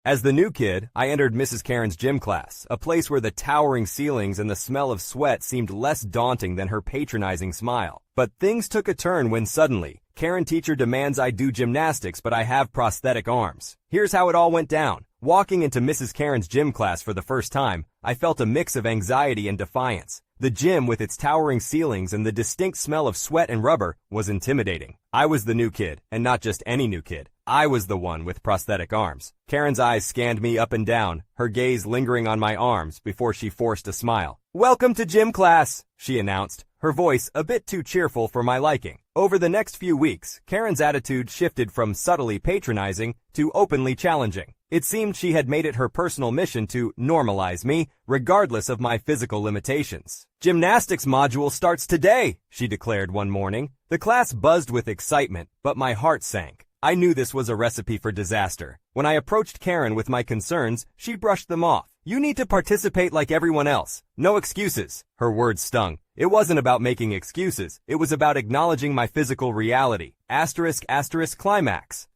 As the new kid, I entered Mrs. Karen's gym class, a place where the towering ceilings and the smell of sweat seemed less daunting than her patronizing smile. But things took a turn when suddenly, Karen teacher demands I do gymnastics but I have prosthetic arms. Here's how it all went down. Walking into Mrs. Karen's gym class for the first time, I felt a mix of anxiety and defiance. The gym, with its towering ceilings and the distinct smell of sweat and rubber, was intimidating. I was the new kid, and not just any new kid. I was the one with prosthetic arms. Karen's eyes scanned me up and down, her gaze lingering on my arms before she forced a smile. "Welcome to gym class," she announced, her voice a bit too cheerful for my liking. Over the next few weeks, Karen's attitude shifted from subtly patronizing to openly challenging. It seemed she had made it her personal mission to normalize me, regardless of my physical limitations. "Gymnastics module starts today," she declared one morning. The class buzzed with excitement, but my heart sank. I knew this was a recipe for disaster. When I approached Karen with my concerns, she brushed them off. "You need to participate like everyone else. No excuses." Her words stung. It wasn't about making excuses. It was about acknowledging my physical reality. Climax.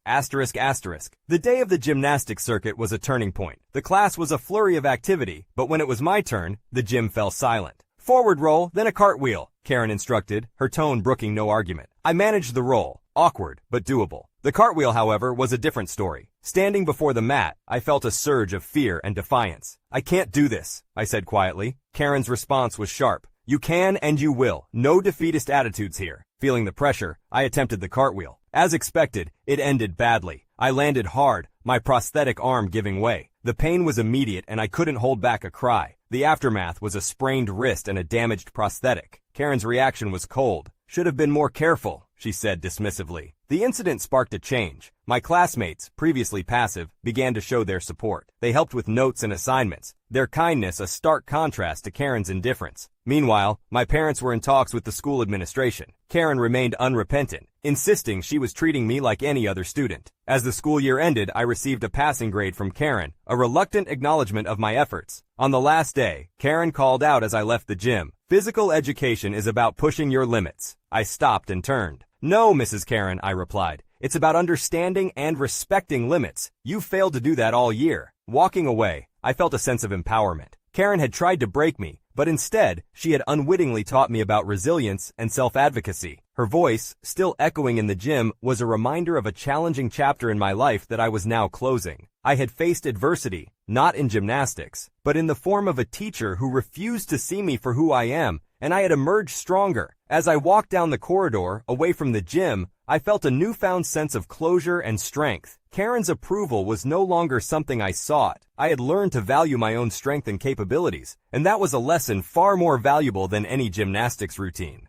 The day of the gymnastics circuit was a turning point. The class was a flurry of activity, but when it was my turn, the gym fell silent. "Forward roll, then a cartwheel," Karen instructed, her tone brooking no argument. I managed the roll. Awkward, but doable. The cartwheel, however, was a different story. Standing before the mat, I felt a surge of fear and defiance. "I can't do this," I said quietly. Karen's response was sharp. "You can and you will. No defeatist attitudes here." Feeling the pressure, I attempted the cartwheel. As expected, it ended badly. I landed hard, my prosthetic arm giving way. The pain was immediate and I couldn't hold back a cry. The aftermath was a sprained wrist and a damaged prosthetic. Karen's reaction was cold. "Should have been more careful," she said dismissively. The incident sparked a change. My classmates, previously passive, began to show their support. They helped with notes and assignments, their kindness a stark contrast to Karen's indifference. Meanwhile, my parents were in talks with the school administration. Karen remained unrepentant, insisting she was treating me like any other student. As the school year ended, I received a passing grade from Karen, a reluctant acknowledgement of my efforts. On the last day, Karen called out as I left the gym, "Physical education is about pushing your limits." I stopped and turned. "No, Mrs. Karen," I replied. "It's about understanding and respecting limits. You failed to do that all year." Walking away, I felt a sense of empowerment. Karen had tried to break me, but instead, she had unwittingly taught me about resilience and self-advocacy. Her voice, still echoing in the gym, was a reminder of a challenging chapter in my life that I was now closing. I had faced adversity, not in gymnastics, but in the form of a teacher who refused to see me for who I am, and I had emerged stronger. As I walked down the corridor, away from the gym, I felt a newfound sense of closure and strength. Karen's approval was no longer something I sought. I had learned to value my own strength and capabilities, and that was a lesson far more valuable than any gymnastics routine.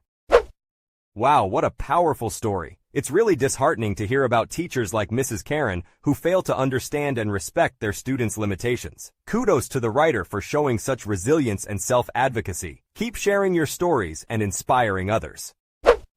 Wow, what a powerful story. It's really disheartening to hear about teachers like Mrs. Karen who fail to understand and respect their students' limitations. Kudos to the writer for showing such resilience and self-advocacy. Keep sharing your stories and inspiring others.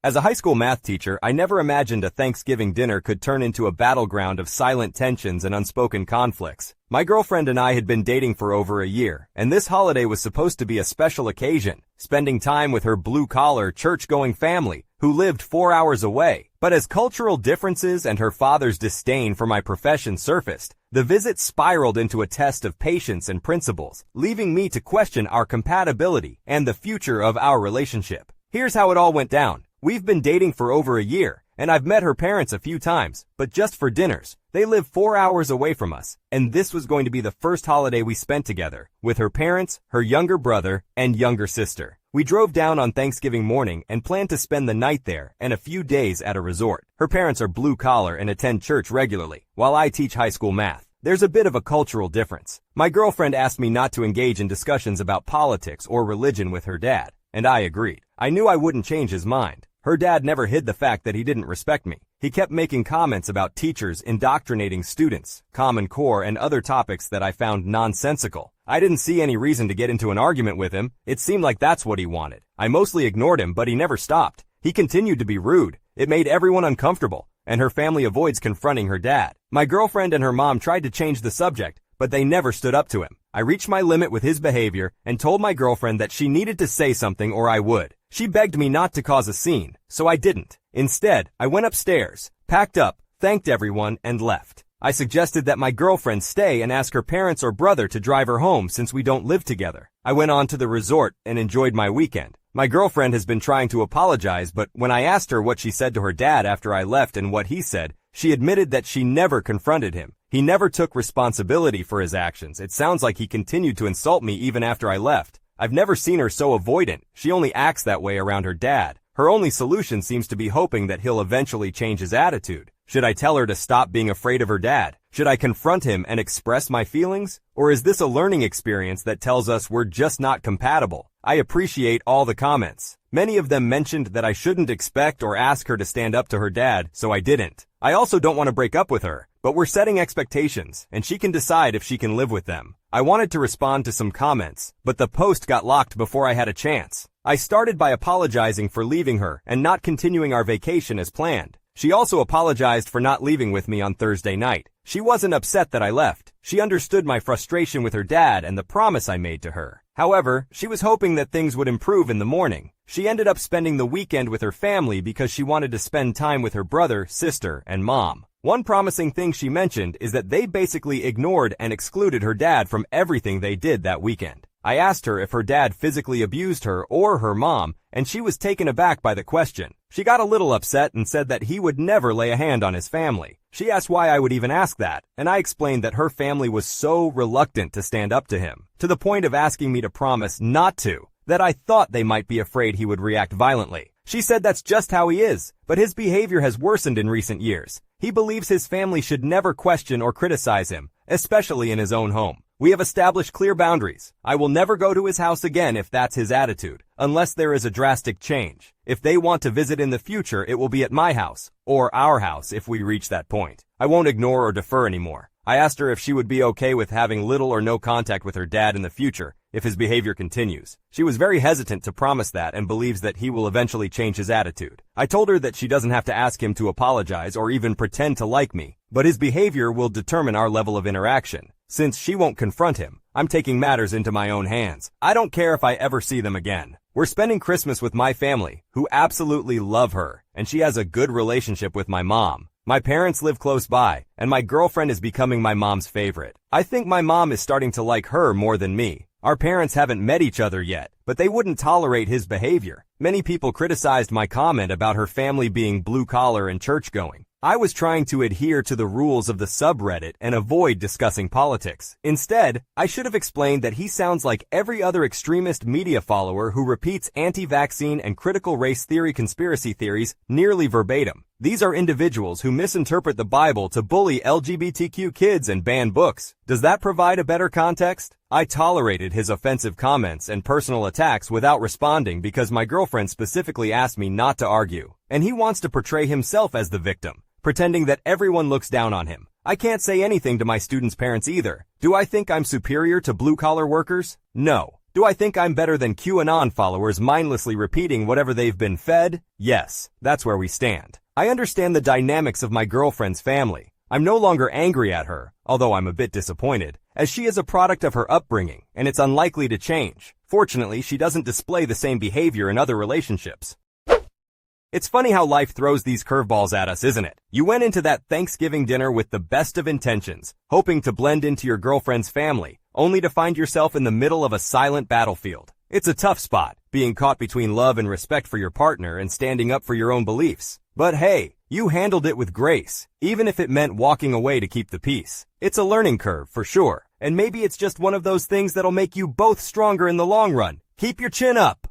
As a high school math teacher, I never imagined a Thanksgiving dinner could turn into a battleground of silent tensions and unspoken conflicts. My girlfriend and I had been dating for over a year, and this holiday was supposed to be a special occasion, spending time with her blue-collar, church-going family, who lived 4 hours away. But as cultural differences and her father's disdain for my profession surfaced, the visit spiraled into a test of patience and principles, leaving me to question our compatibility and the future of our relationship. Here's how it all went down. We've been dating for over a year, and I've met her parents a few times, but just for dinners. They live 4 hours away from us, and this was going to be the first holiday we spent together, with her parents, her younger brother, and younger sister. We drove down on Thanksgiving morning and planned to spend the night there and a few days at a resort. Her parents are blue-collar and attend church regularly, while I teach high school math. There's a bit of a cultural difference. My girlfriend asked me not to engage in discussions about politics or religion with her dad, and I agreed. I knew I wouldn't change his mind. Her dad never hid the fact that he didn't respect me. He kept making comments about teachers indoctrinating students, Common Core, and other topics that I found nonsensical. I didn't see any reason to get into an argument with him. It seemed like that's what he wanted. I mostly ignored him, but he never stopped. He continued to be rude. It made everyone uncomfortable, and her family avoids confronting her dad. My girlfriend and her mom tried to change the subject, but they never stood up to him. I reached my limit with his behavior and told my girlfriend that she needed to say something or I would. She begged me not to cause a scene, so I didn't. Instead, I went upstairs, packed up, thanked everyone, and left. I suggested that my girlfriend stay and ask her parents or brother to drive her home since we don't live together. I went on to the resort and enjoyed my weekend. My girlfriend has been trying to apologize, but when I asked her what she said to her dad after I left and what he said, she admitted that she never confronted him. He never took responsibility for his actions. It sounds like he continued to insult me even after I left. I've never seen her so avoidant. She only acts that way around her dad. Her only solution seems to be hoping that he'll eventually change his attitude. Should I tell her to stop being afraid of her dad? Should I confront him and express my feelings? Or is this a learning experience that tells us we're just not compatible? I appreciate all the comments. Many of them mentioned that I shouldn't expect or ask her to stand up to her dad, so I didn't. I also don't want to break up with her, but we're setting expectations, and she can decide if she can live with them. I wanted to respond to some comments, but the post got locked before I had a chance. I started by apologizing for leaving her and not continuing our vacation as planned. She also apologized for not leaving with me on Thursday night. She wasn't upset that I left. She understood my frustration with her dad and the promise I made to her. However, she was hoping that things would improve in the morning. She ended up spending the weekend with her family because she wanted to spend time with her brother, sister, and mom. One promising thing she mentioned is that they basically ignored and excluded her dad from everything they did that weekend. I asked her if her dad physically abused her or her mom, and she was taken aback by the question. She got a little upset and said that he would never lay a hand on his family. She asked why I would even ask that, and I explained that her family was so reluctant to stand up to him, to the point of asking me to promise not to, that I thought they might be afraid he would react violently. She said that's just how he is, but his behavior has worsened in recent years. He believes his family should never question or criticize him, especially in his own home. We have established clear boundaries. I will never go to his house again if that's his attitude, unless there is a drastic change. If they want to visit in the future, it will be at my house, or our house if we reach that point. I won't ignore or defer anymore. I asked her if she would be okay with having little or no contact with her dad in the future if his behavior continues. She was very hesitant to promise that and believes that he will eventually change his attitude. I told her that she doesn't have to ask him to apologize or even pretend to like me, but his behavior will determine our level of interaction. Since she won't confront him, I'm taking matters into my own hands. I don't care if I ever see them again. We're spending Christmas with my family, who absolutely love her, and she has a good relationship with my mom. My parents live close by, and my girlfriend is becoming my mom's favorite. I think my mom is starting to like her more than me. Our parents haven't met each other yet, but they wouldn't tolerate his behavior. Many people criticized my comment about her family being blue-collar and church-going. I was trying to adhere to the rules of the subreddit and avoid discussing politics. Instead, I should have explained that he sounds like every other extremist media follower who repeats anti-vaccine and critical race theory conspiracy theories nearly verbatim. These are individuals who misinterpret the Bible to bully LGBTQ kids and ban books. Does that provide a better context? I tolerated his offensive comments and personal attacks without responding because my girlfriend specifically asked me not to argue, and he wants to portray himself as the victim, pretending that everyone looks down on him. I can't say anything to my students' parents either. Do I think I'm superior to blue-collar workers? No. Do I think I'm better than QAnon followers mindlessly repeating whatever they've been fed? Yes. That's where we stand. I understand the dynamics of my girlfriend's family. I'm no longer angry at her, although I'm a bit disappointed, as she is a product of her upbringing, and it's unlikely to change. Fortunately, she doesn't display the same behavior in other relationships. It's funny how life throws these curveballs at us, isn't it? You went into that Thanksgiving dinner with the best of intentions, hoping to blend into your girlfriend's family, only to find yourself in the middle of a silent battlefield. It's a tough spot, being caught between love and respect for your partner and standing up for your own beliefs. But hey, you handled it with grace, even if it meant walking away to keep the peace. It's a learning curve, for sure, and maybe it's just one of those things that'll make you both stronger in the long run. Keep your chin up.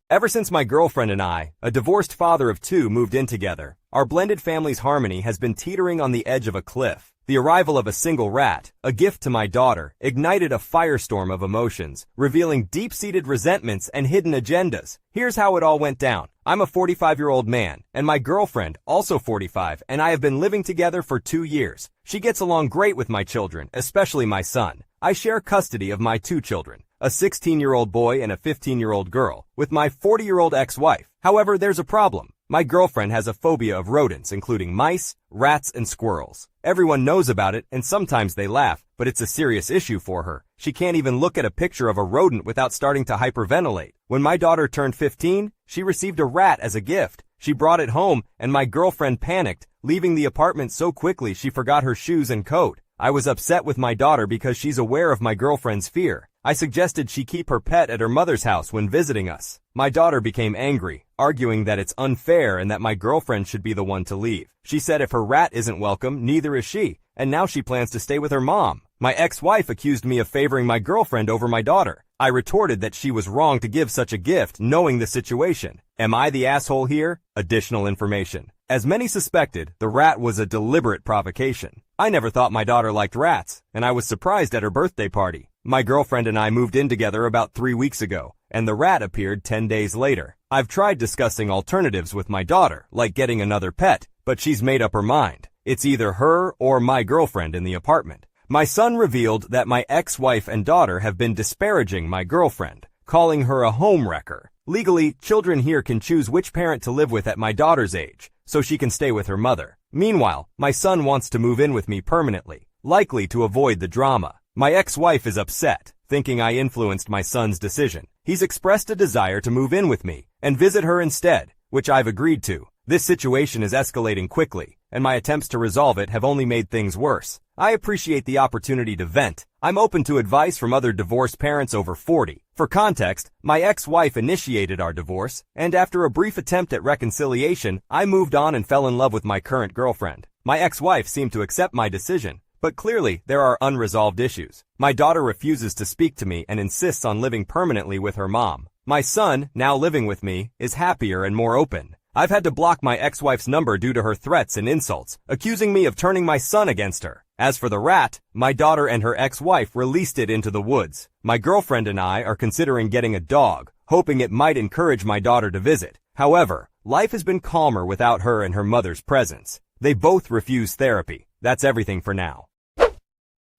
Ever since my girlfriend and I, a divorced father of two, moved in together, our blended family's harmony has been teetering on the edge of a cliff. The arrival of a single rat, a gift to my daughter, ignited a firestorm of emotions, revealing deep-seated resentments and hidden agendas. Here's how it all went down. I'm a 45-year-old man, and my girlfriend, also 45, and I have been living together for 2 years. She gets along great with my children, especially my son. I share custody of my 2 children, a 16-year-old boy and a 15-year-old girl, with my 40-year-old ex-wife. However, there's a problem. My girlfriend has a phobia of rodents, including mice, rats, and squirrels. Everyone knows about it, and sometimes they laugh, but it's a serious issue for her. She can't even look at a picture of a rodent without starting to hyperventilate. When my daughter turned 15, she received a rat as a gift. She brought it home, and my girlfriend panicked, leaving the apartment so quickly she forgot her shoes and coat. I was upset with my daughter because she's aware of my girlfriend's fear. I suggested she keep her pet at her mother's house when visiting us. My daughter became angry, arguing that it's unfair and that my girlfriend should be the one to leave. She said if her rat isn't welcome, neither is she, and now she plans to stay with her mom. My ex-wife accused me of favoring my girlfriend over my daughter. I retorted that she was wrong to give such a gift, knowing the situation. Am I the asshole here? Additional information. As many suspected, the rat was a deliberate provocation. I never thought my daughter liked rats, and I was surprised at her birthday party. My girlfriend and I moved in together about 3 weeks ago, and the rat appeared 10 days later. I've tried discussing alternatives with my daughter, like getting another pet, but she's made up her mind. It's either her or my girlfriend in the apartment. My son revealed that my ex-wife and daughter have been disparaging my girlfriend, calling her a home wrecker. Legally, children here can choose which parent to live with at my daughter's age, so she can stay with her mother. Meanwhile, my son wants to move in with me permanently, likely to avoid the drama. My ex-wife is upset, thinking I influenced my son's decision. He's expressed a desire to move in with me and visit her instead, which I've agreed to. This situation is escalating quickly, and my attempts to resolve it have only made things worse. I appreciate the opportunity to vent. I'm open to advice from other divorced parents over 40. For context, my ex-wife initiated our divorce, and after a brief attempt at reconciliation, I moved on and fell in love with my current girlfriend. My ex-wife seemed to accept my decision, but clearly there are unresolved issues. My daughter refuses to speak to me and insists on living permanently with her mom. My son, now living with me, is happier and more open. I've had to block my ex-wife's number due to her threats and insults, accusing me of turning my son against her. As for the rat, my daughter and her ex-wife released it into the woods. My girlfriend and I are considering getting a dog, hoping it might encourage my daughter to visit. However, life has been calmer without her and her mother's presence. They both refuse therapy. That's everything for now.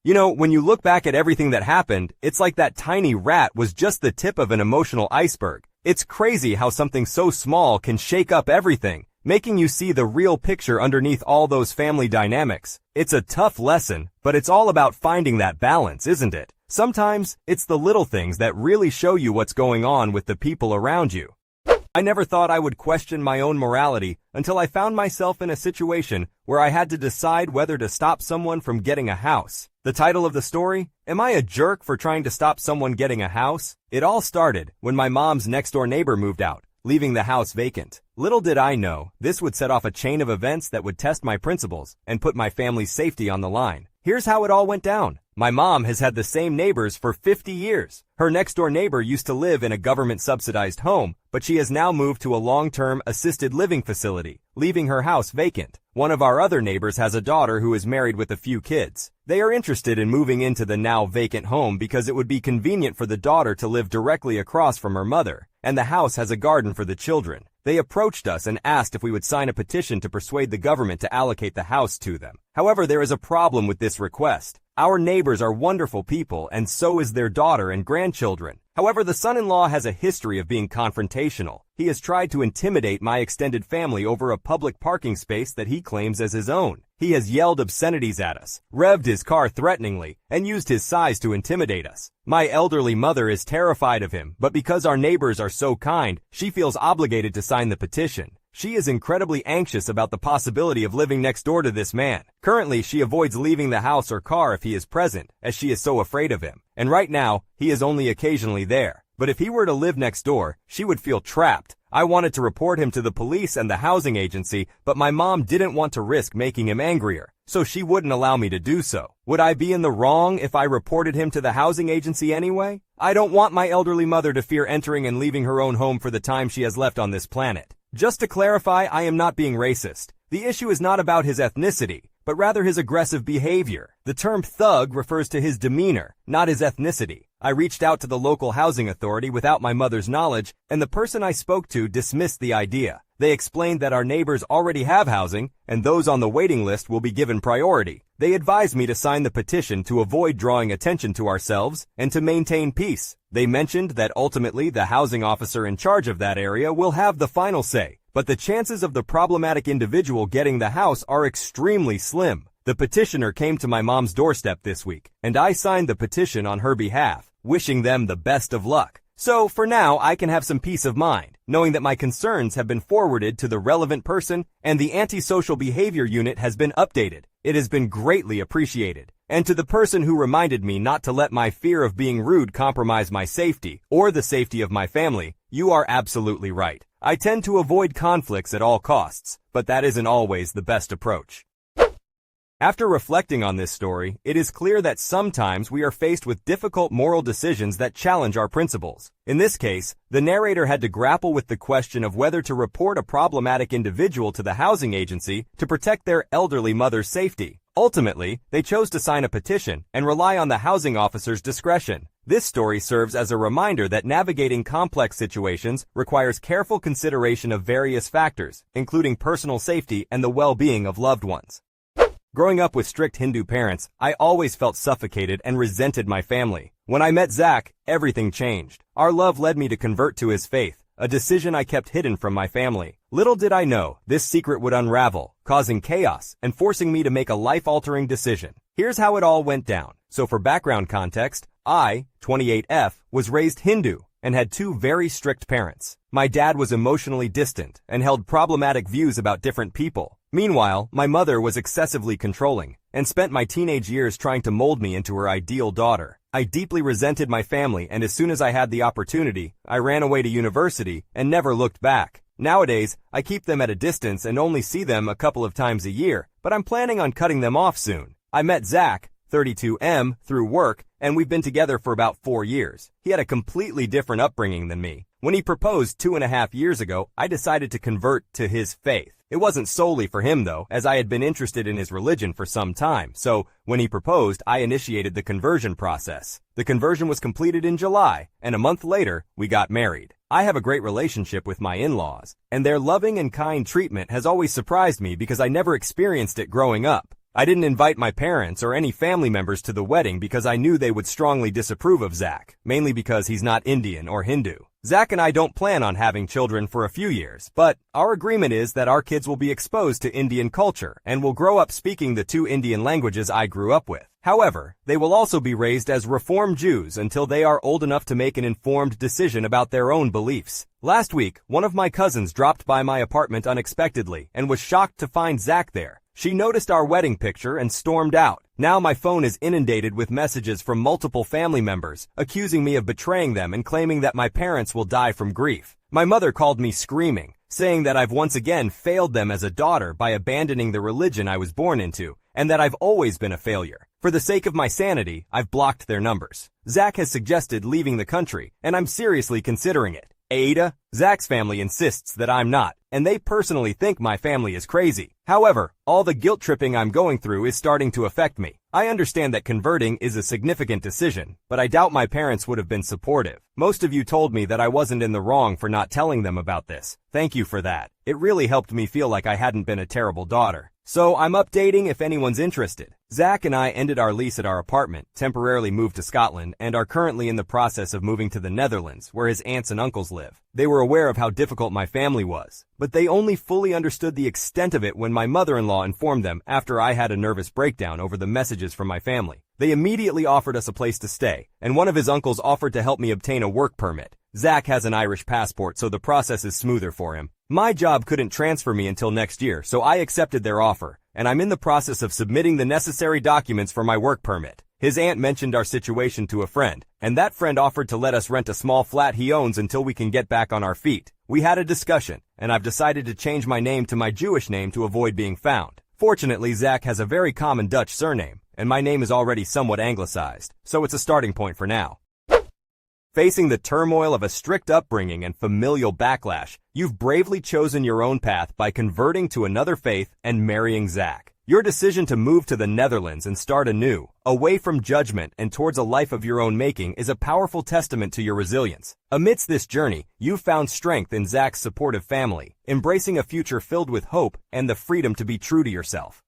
You know, when you look back at everything that happened, it's like that tiny rat was just the tip of an emotional iceberg. It's crazy how something so small can shake up everything, making you see the real picture underneath all those family dynamics. It's a tough lesson, but it's all about finding that balance, isn't it? Sometimes, it's the little things that really show you what's going on with the people around you. I never thought I would question my own morality until I found myself in a situation where I had to decide whether to stop someone from getting a house. The title of the story? Am I a jerk for trying to stop someone getting a house? It all started when my mom's next-door neighbor moved out, leaving the house vacant. Little did I know, this would set off a chain of events that would test my principles and put my family's safety on the line. Here's how it all went down. My mom has had the same neighbors for 50 years. Her next-door neighbor used to live in a government-subsidized home, but she has now moved to a long-term assisted living facility, leaving her house vacant. One of our other neighbors has a daughter who is married with a few kids. They are interested in moving into the now vacant home because it would be convenient for the daughter to live directly across from her mother, and the house has a garden for the children. They approached us and asked if we would sign a petition to persuade the government to allocate the house to them. However, there is a problem with this request. Our neighbors are wonderful people, and so is their daughter and grandchildren. However, the son-in-law has a history of being confrontational. He has tried to intimidate my extended family over a public parking space that he claims as his own. He has yelled obscenities at us, revved his car threateningly, and used his size to intimidate us. My elderly mother is terrified of him, but because our neighbors are so kind, she feels obligated to sign the petition. She is incredibly anxious about the possibility of living next door to this man. Currently, she avoids leaving the house or car if he is present, as she is so afraid of him. And right now, he is only occasionally there. But if he were to live next door, she would feel trapped. I wanted to report him to the police and the housing agency, but my mom didn't want to risk making him angrier, so she wouldn't allow me to do so. Would I be in the wrong if I reported him to the housing agency anyway? I don't want my elderly mother to fear entering and leaving her own home for the time she has left on this planet. Just to clarify, I am not being racist. The issue is not about his ethnicity, but rather his aggressive behavior. The term thug refers to his demeanor, not his ethnicity. I reached out to the local housing authority without my mother's knowledge, and the person I spoke to dismissed the idea. They explained that our neighbors already have housing, and those on the waiting list will be given priority. They advised me to sign the petition to avoid drawing attention to ourselves and to maintain peace. They mentioned that ultimately the housing officer in charge of that area will have the final say, but the chances of the problematic individual getting the house are extremely slim. The petitioner came to my mom's doorstep this week, and I signed the petition on her behalf, wishing them the best of luck. So for now, I can have some peace of mind, knowing that my concerns have been forwarded to the relevant person and the antisocial behavior unit has been updated. It has been greatly appreciated. And to the person who reminded me not to let my fear of being rude compromise my safety or the safety of my family, you are absolutely right. I tend to avoid conflicts at all costs, but that isn't always the best approach. After reflecting on this story, it is clear that sometimes we are faced with difficult moral decisions that challenge our principles. In this case, the narrator had to grapple with the question of whether to report a problematic individual to the housing agency to protect their elderly mother's safety. Ultimately, they chose to sign a petition and rely on the housing officer's discretion. This story serves as a reminder that navigating complex situations requires careful consideration of various factors, including personal safety and the well-being of loved ones. Growing up with strict Hindu parents, I always felt suffocated and resented my family. When I met Zach, everything changed. Our love led me to convert to his faith, a decision I kept hidden from my family. Little did I know, this secret would unravel, causing chaos and forcing me to make a life-altering decision. Here's how it all went down. So for background context, I, 28F, was raised Hindu and had two very strict parents. My dad was emotionally distant and held problematic views about different people. Meanwhile, my mother was excessively controlling and spent my teenage years trying to mold me into her ideal daughter. I deeply resented my family, and as soon as I had the opportunity, I ran away to university and never looked back. Nowadays, I keep them at a distance and only see them a couple of times a year, but I'm planning on cutting them off soon. I met Zach, 32M, through work, and we've been together for about 4 years. He had a completely different upbringing than me. When he proposed 2.5 years ago, I decided to convert to his faith. It wasn't solely for him though, as I had been interested in his religion for some time, so when he proposed, I initiated the conversion process. The conversion was completed in July, and a month later, we got married. I have a great relationship with my in-laws, and their loving and kind treatment has always surprised me because I never experienced it growing up. I didn't invite my parents or any family members to the wedding because I knew they would strongly disapprove of Zach, mainly because he's not Indian or Hindu. Zach and I don't plan on having children for a few years, but our agreement is that our kids will be exposed to Indian culture and will grow up speaking the 2 Indian languages I grew up with. However, they will also be raised as Reform Jews until they are old enough to make an informed decision about their own beliefs. Last week, one of my cousins dropped by my apartment unexpectedly and was shocked to find Zach there. She noticed our wedding picture and stormed out. Now my phone is inundated with messages from multiple family members, accusing me of betraying them and claiming that my parents will die from grief. My mother called me screaming, saying that I've once again failed them as a daughter by abandoning the religion I was born into, and that I've always been a failure. For the sake of my sanity, I've blocked their numbers. Zach has suggested leaving the country, and I'm seriously considering it. Ada, Zach's family insists that I'm not, and they personally think my family is crazy. However, all the guilt tripping I'm going through is starting to affect me. I understand that converting is a significant decision, but I doubt my parents would have been supportive. Most of you told me that I wasn't in the wrong for not telling them about this. Thank you for that. It really helped me feel like I hadn't been a terrible daughter. So I'm updating if anyone's interested. Zach and I ended our lease at our apartment, temporarily moved to Scotland, and are currently in the process of moving to the Netherlands, where his aunts and uncles live. They were aware of how difficult my family was, but they only fully understood the extent of it when my mother-in-law informed them after I had a nervous breakdown over the messages from my family. They immediately offered us a place to stay, and one of his uncles offered to help me obtain a work permit. Zach has an Irish passport, so the process is smoother for him. My job couldn't transfer me until next year, so I accepted their offer, and I'm in the process of submitting the necessary documents for my work permit. His aunt mentioned our situation to a friend, and that friend offered to let us rent a small flat he owns until we can get back on our feet. We had a discussion, and I've decided to change my name to my Jewish name to avoid being found. Fortunately, Zach has a very common Dutch surname, and my name is already somewhat anglicized, so it's a starting point for now. Facing the turmoil of a strict upbringing and familial backlash, you've bravely chosen your own path by converting to another faith and marrying Zach. Your decision to move to the Netherlands and start anew, away from judgment and towards a life of your own making, is a powerful testament to your resilience. Amidst this journey, you've found strength in Zach's supportive family, embracing a future filled with hope and the freedom to be true to yourself.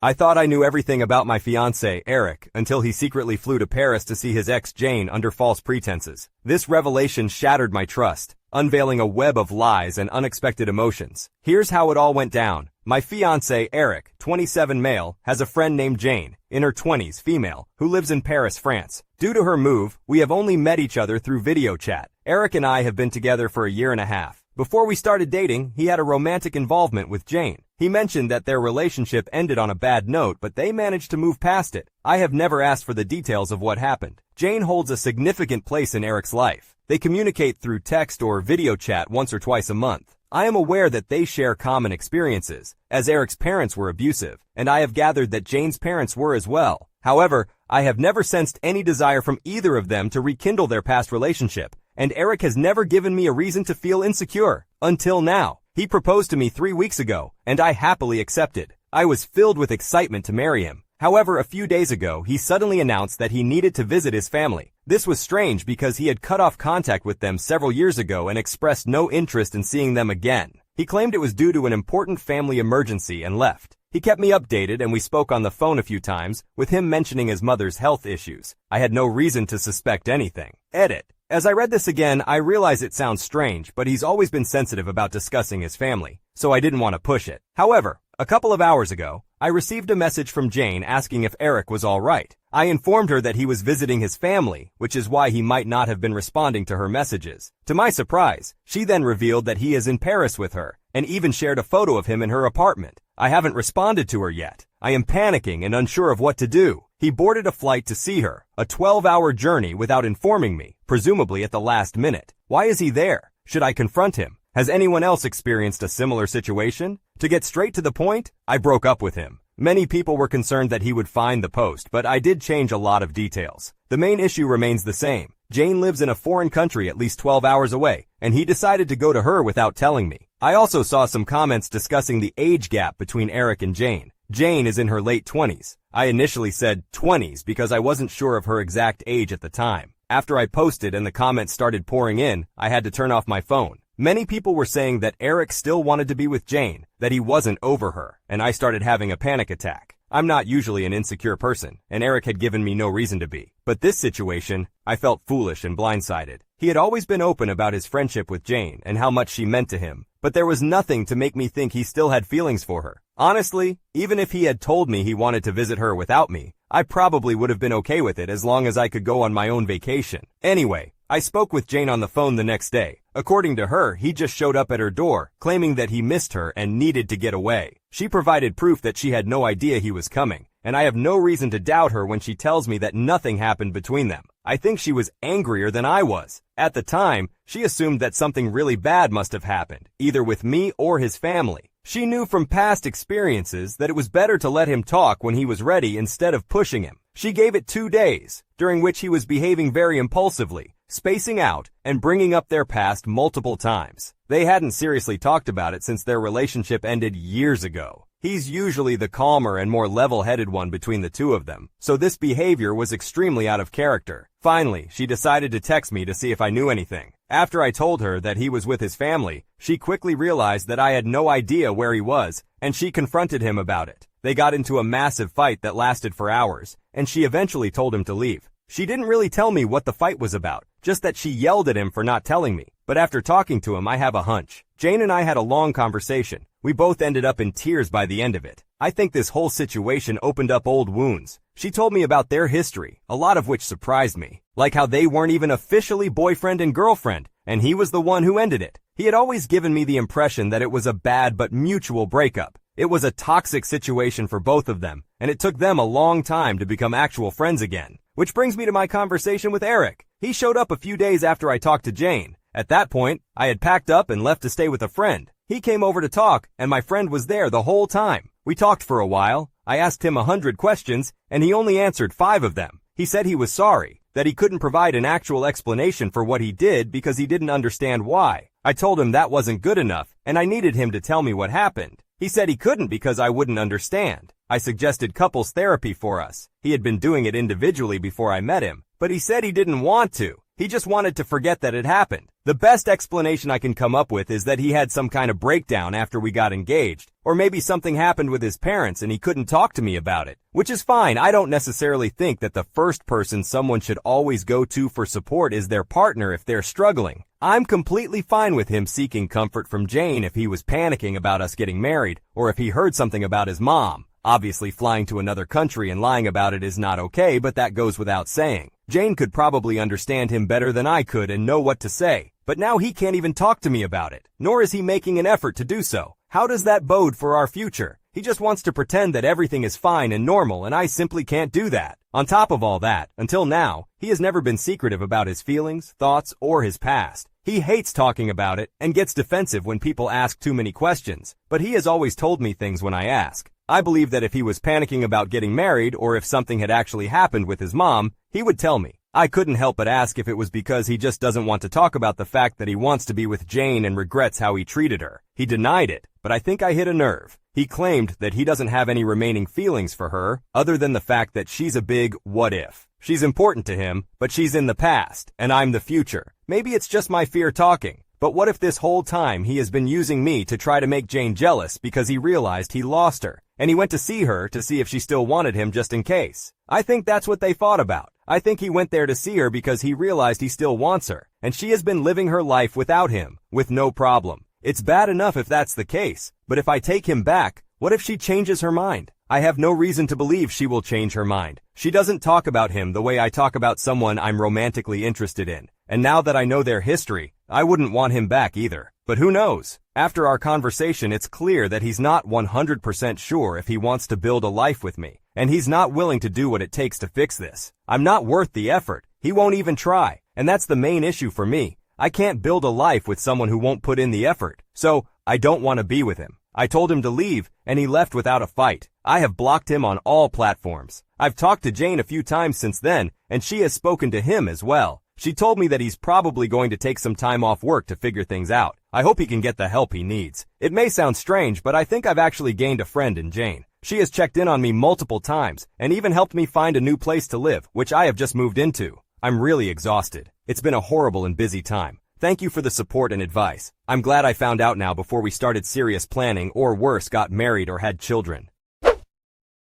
I thought I knew everything about my fiancé, Eric, until he secretly flew to Paris to see his ex Jane under false pretenses. This revelation shattered my trust, unveiling a web of lies and unexpected emotions. Here's how it all went down. My fiancé, Eric, 27 male, has a friend named Jane, in her 20s female, who lives in Paris, France. Due to her move, we have only met each other through video chat. Eric and I have been together for a year and a half. Before we started dating, he had a romantic involvement with Jane. He mentioned that their relationship ended on a bad note, but they managed to move past it. I have never asked for the details of what happened. Jane holds a significant place in Eric's life. They communicate through text or video chat once or twice a month. I am aware that they share common experiences, as Eric's parents were abusive, and I have gathered that Jane's parents were as well. However, I have never sensed any desire from either of them to rekindle their past relationship, and Eric has never given me a reason to feel insecure. Until now. He proposed to me 3 weeks ago, and I happily accepted. I was filled with excitement to marry him. However, a few days ago, he suddenly announced that he needed to visit his family. This was strange because he had cut off contact with them several years ago and expressed no interest in seeing them again. He claimed it was due to an important family emergency and left. He kept me updated and we spoke on the phone a few times, with him mentioning his mother's health issues. I had no reason to suspect anything. Edit. As I read this again, I realize it sounds strange, but he's always been sensitive about discussing his family, so I didn't want to push it. However, a couple of hours ago, I received a message from Jane asking if Eric was all right. I informed her that he was visiting his family, which is why he might not have been responding to her messages. To my surprise, she then revealed that he is in Paris with her, and even shared a photo of him in her apartment. I haven't responded to her yet. I am panicking and unsure of what to do. He boarded a flight to see her, a 12-hour journey without informing me, presumably at the last minute. Why is he there? Should I confront him? Has anyone else experienced a similar situation? To get straight to the point, I broke up with him. Many people were concerned that he would find the post, but I did change a lot of details. The main issue remains the same. Jane lives in a foreign country at least 12 hours away, and he decided to go to her without telling me. I also saw some comments discussing the age gap between Eric and Jane. Jane is in her late 20s. I initially said 20s because I wasn't sure of her exact age at the time. After I posted and the comments started pouring in, I had to turn off my phone. Many people were saying that Eric still wanted to be with Jane, that he wasn't over her, and I started having a panic attack. I'm not usually an insecure person, and Eric had given me no reason to be. But this situation, I felt foolish and blindsided. He had always been open about his friendship with Jane and how much she meant to him, but there was nothing to make me think he still had feelings for her. Honestly, even if he had told me he wanted to visit her without me, I probably would have been okay with it as long as I could go on my own vacation. Anyway, I spoke with Jane on the phone the next day. According to her, he just showed up at her door, claiming that he missed her and needed to get away. She provided proof that she had no idea he was coming, and I have no reason to doubt her when she tells me that nothing happened between them. I think she was angrier than I was. At the time, she assumed that something really bad must have happened, either with me or his family. She knew from past experiences that it was better to let him talk when he was ready instead of pushing him. She gave it 2 days, during which he was behaving very impulsively, spacing out, and bringing up their past multiple times. They hadn't seriously talked about it since their relationship ended years ago. He's usually the calmer and more level-headed one between the two of them, so this behavior was extremely out of character. Finally, she decided to text me to see if I knew anything. After I told her that he was with his family, she quickly realized that I had no idea where he was, and she confronted him about it. They got into a massive fight that lasted for hours, and she eventually told him to leave. She didn't really tell me what the fight was about, just that she yelled at him for not telling me. But after talking to him, I have a hunch. Jane and I had a long conversation. We both ended up in tears by the end of it. I think this whole situation opened up old wounds. She told me about their history, a lot of which surprised me. Like how they weren't even officially boyfriend and girlfriend, and he was the one who ended it. He had always given me the impression that it was a bad but mutual breakup. It was a toxic situation for both of them, and it took them a long time to become actual friends again. Which brings me to my conversation with Eric. He showed up a few days after I talked to Jane. At that point, I had packed up and left to stay with a friend. He came over to talk, and my friend was there the whole time. We talked for a while. I asked him 100 questions, and he only answered 5 of them. He said he was sorry, that he couldn't provide an actual explanation for what he did because he didn't understand why. I told him that wasn't good enough, and I needed him to tell me what happened. He said he couldn't because I wouldn't understand. I suggested couples therapy for us. He had been doing it individually before I met him, but he said he didn't want to. He just wanted to forget that it happened. The best explanation I can come up with is that he had some kind of breakdown after we got engaged, or maybe something happened with his parents and he couldn't talk to me about it. Which is fine. I don't necessarily think that the first person someone should always go to for support is their partner if they're struggling. I'm completely fine with him seeking comfort from Jane if he was panicking about us getting married, or if he heard something about his mom. Obviously, flying to another country and lying about it is not okay, but that goes without saying. Jane could probably understand him better than I could and know what to say, but now he can't even talk to me about it, nor is he making an effort to do so. How does that bode for our future? He just wants to pretend that everything is fine and normal, and I simply can't do that. On top of all that, until now, he has never been secretive about his feelings, thoughts, or his past. He hates talking about it and gets defensive when people ask too many questions, but he has always told me things when I ask. I believe that if he was panicking about getting married or if something had actually happened with his mom, he would tell me. I couldn't help but ask if it was because he just doesn't want to talk about the fact that he wants to be with Jane and regrets how he treated her. He denied it, but I think I hit a nerve. He claimed that he doesn't have any remaining feelings for her, other than the fact that she's a big what if. She's important to him, but she's in the past, and I'm the future. Maybe it's just my fear talking. But what if this whole time he has been using me to try to make Jane jealous because he realized he lost her, and he went to see her to see if she still wanted him just in case? I think that's what they fought about. I think he went there to see her because he realized he still wants her, and she has been living her life without him, with no problem. It's bad enough if that's the case, but if I take him back, what if she changes her mind? I have no reason to believe she will change her mind. She doesn't talk about him the way I talk about someone I'm romantically interested in. And now that I know their history, I wouldn't want him back either. But who knows? After our conversation, it's clear that he's not 100% sure if he wants to build a life with me. And he's not willing to do what it takes to fix this. I'm not worth the effort. He won't even try. And that's the main issue for me. I can't build a life with someone who won't put in the effort. So, I don't want to be with him. I told him to leave, and he left without a fight. I have blocked him on all platforms. I've talked to Jane a few times since then, and she has spoken to him as well. She told me that he's probably going to take some time off work to figure things out. I hope he can get the help he needs. It may sound strange, but I think I've actually gained a friend in Jane. She has checked in on me multiple times, and even helped me find a new place to live, which I have just moved into. I'm really exhausted. It's been a horrible and busy time. Thank you for the support and advice. I'm glad I found out now before we started serious planning, or worse, got married or had children.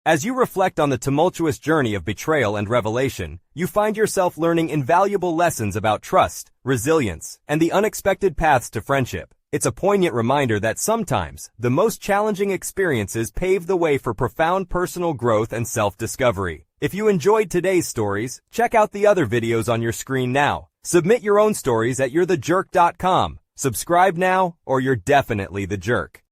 As you reflect on the tumultuous journey of betrayal and revelation, you find yourself learning invaluable lessons about trust, resilience, and the unexpected paths to friendship. It's a poignant reminder that sometimes, the most challenging experiences pave the way for profound personal growth and self-discovery. If you enjoyed today's stories, check out the other videos on your screen now. Submit your own stories at you'rethejerk.com. Subscribe now, or you're definitely the jerk.